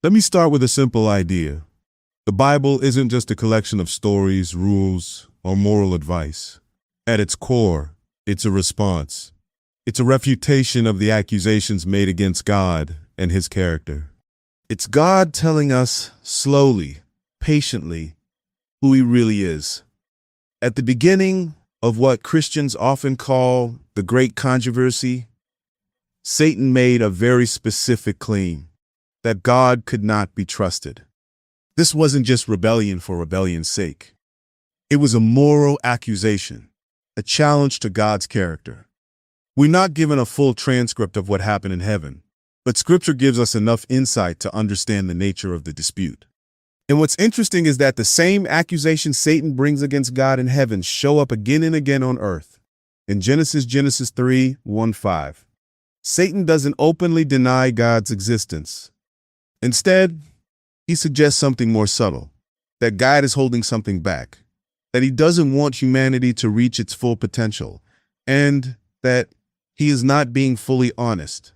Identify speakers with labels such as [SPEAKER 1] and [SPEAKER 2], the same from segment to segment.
[SPEAKER 1] Let me start with a simple idea. The Bible isn't just a collection of stories, rules, or moral advice. At its core, it's a response. It's a refutation of the accusations made against God and His character. It's God telling us slowly, patiently, who He really is. At the beginning of what Christians often call the Great Controversy, Satan made a very specific claim that God could not be trusted. This wasn't just rebellion for rebellion's sake. It was a moral accusation, a challenge to God's character. We're not given a full transcript of what happened in heaven, but Scripture gives us enough insight to understand the nature of the dispute. And what's interesting is that the same accusations Satan brings against God in heaven show up again and again on earth. In Genesis 3:1-5, Satan doesn't openly deny God's existence. Instead, he suggests something more subtle, that God is holding something back, that He doesn't want humanity to reach its full potential, and that He is not being fully honest.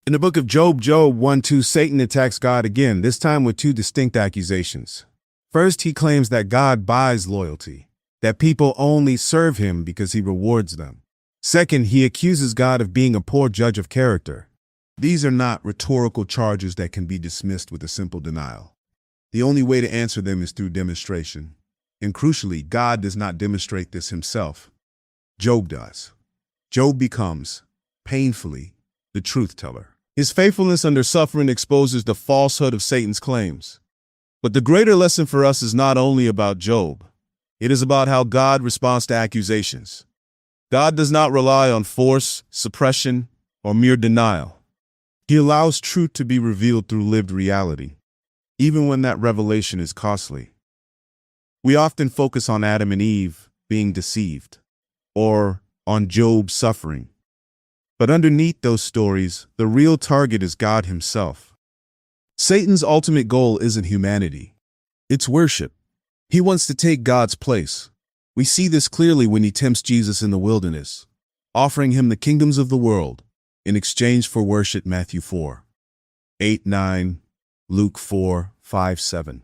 [SPEAKER 1] In the book of Job 1:2, Satan attacks God again, this time with two distinct accusations. First, he claims that God buys loyalty, that people only serve Him because He rewards them. Second, he accuses God of being a poor judge of character. These are not rhetorical charges that can be dismissed with a simple denial. The only way to answer them is through demonstration. And crucially, God does not demonstrate this Himself. Job does. Job becomes, painfully, the truth teller. His faithfulness under suffering exposes the falsehood of Satan's claims. But the greater lesson for us is not only about Job. It is about how God responds to accusations. God does not rely on force, suppression, or mere denial. He allows truth to be revealed through lived reality, even when that revelation is costly. We often focus on Adam and Eve being deceived, or on Job's suffering. But underneath those stories, the real target is God Himself. Satan's ultimate goal isn't humanity. It's worship. He wants to take God's place. We see this clearly when he tempts Jesus in the wilderness, offering Him the kingdoms of the world in exchange for worship. Matthew 4:8-9, Luke 4:5-7.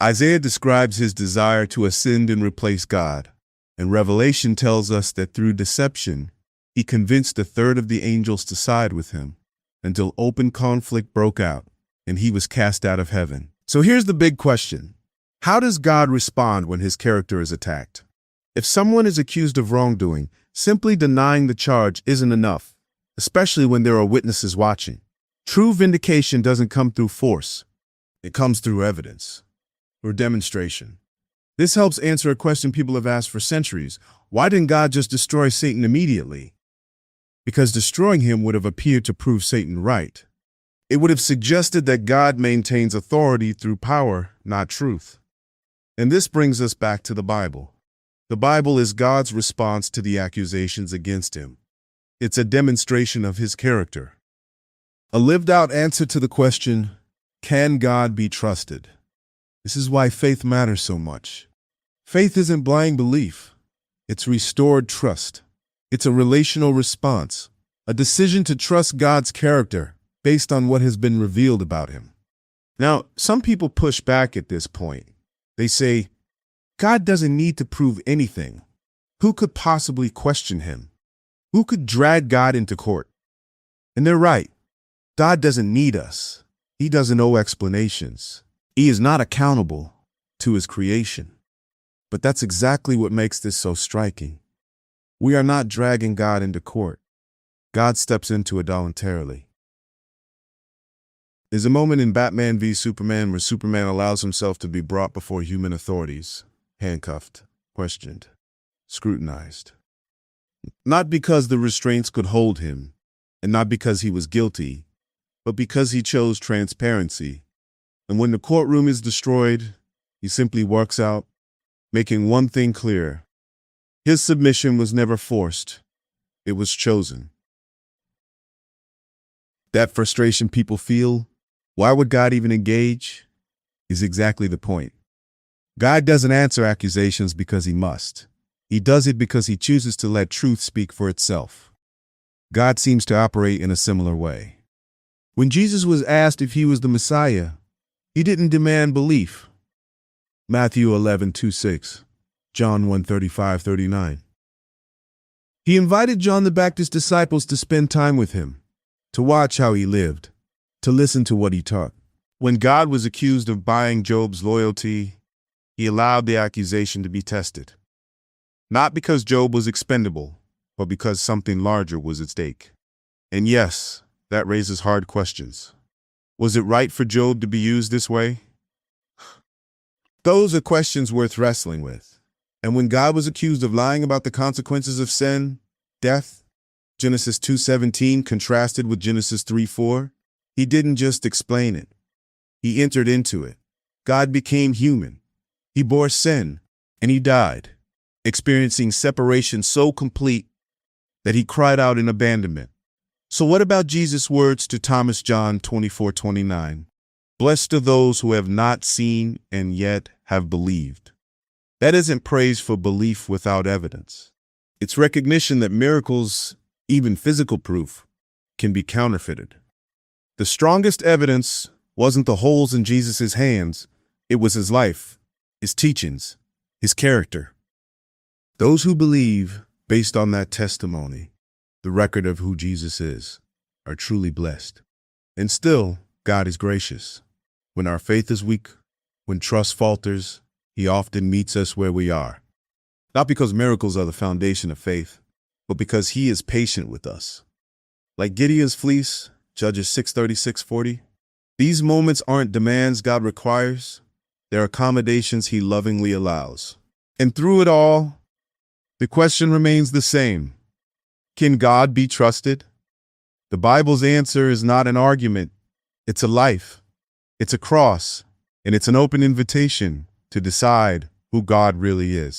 [SPEAKER 1] Isaiah describes his desire to ascend and replace God, and Revelation tells us that through deception, he convinced a third of the angels to side with him until open conflict broke out and he was cast out of heaven. So here's the big question. How does God respond when His character is attacked? If someone is accused of wrongdoing, simply denying the charge isn't enough, especially when there are witnesses watching. True vindication doesn't come through force. It comes through evidence or demonstration. This helps answer a question people have asked for centuries. Why didn't God just destroy Satan immediately? Because destroying him would have appeared to prove Satan right. It would have suggested that God maintains authority through power, not truth. And this brings us back to the Bible. The Bible is God's response to the accusations against Him. It's a demonstration of His character. A lived-out answer to the question, can God be trusted? This is why faith matters so much. Faith isn't blind belief. It's restored trust. It's a relational response, a decision to trust God's character based on what has been revealed about Him. Now, some people push back at this point. They say, God doesn't need to prove anything. Who could possibly question Him? Who could drag God into court? And they're right. God doesn't need us. He doesn't owe explanations. He is not accountable to His creation. But that's exactly what makes this so striking. We are not dragging God into court. God steps into it voluntarily. There's a moment in Batman v Superman where Superman allows himself to be brought before human authorities, handcuffed, questioned, scrutinized. Not because the restraints could hold him, and not because he was guilty, but because he chose transparency. And when the courtroom is destroyed, he simply walks out, making one thing clear. His submission was never forced. It was chosen. That frustration people feel, why would God even engage, is exactly the point. God doesn't answer accusations because He must. He does it because He chooses to let truth speak for itself. God seems to operate in a similar way. When Jesus was asked if he was the Messiah, he didn't demand belief. Matthew 11:26, John 1:35-39. He invited John the Baptist's disciples to spend time with him, to watch how he lived, to listen to what he taught. When God was accused of buying Job's loyalty, he allowed the accusation to be tested. Not because Job was expendable, but because something larger was at stake. And yes, that raises hard questions. Was it right for Job to be used this way? Those are questions worth wrestling with. And when God was accused of lying about the consequences of sin, death, Genesis 2:17 contrasted with Genesis 3:4, he didn't just explain it. He entered into it. God became human. He bore sin, and he died, experiencing separation so complete that he cried out in abandonment. So what about Jesus' words to Thomas, John 24:29? Blessed are those who have not seen and yet have believed. That isn't praise for belief without evidence. It's recognition that miracles, even physical proof, can be counterfeited. The strongest evidence wasn't the holes in Jesus' hands, it was his life, his teachings, his character. Those who believe based on that testimony, the record of who Jesus is, are truly blessed. And still, God is gracious. When our faith is weak, when trust falters, he often meets us where we are. Not because miracles are the foundation of faith, but because he is patient with us. Like Gideon's fleece, Judges 6:36-40, these moments aren't demands God requires, they're accommodations he lovingly allows. And through it all, the question remains the same. Can God be trusted? The Bible's answer is not an argument. It's a life. It's a cross. And it's an open invitation to decide who God really is.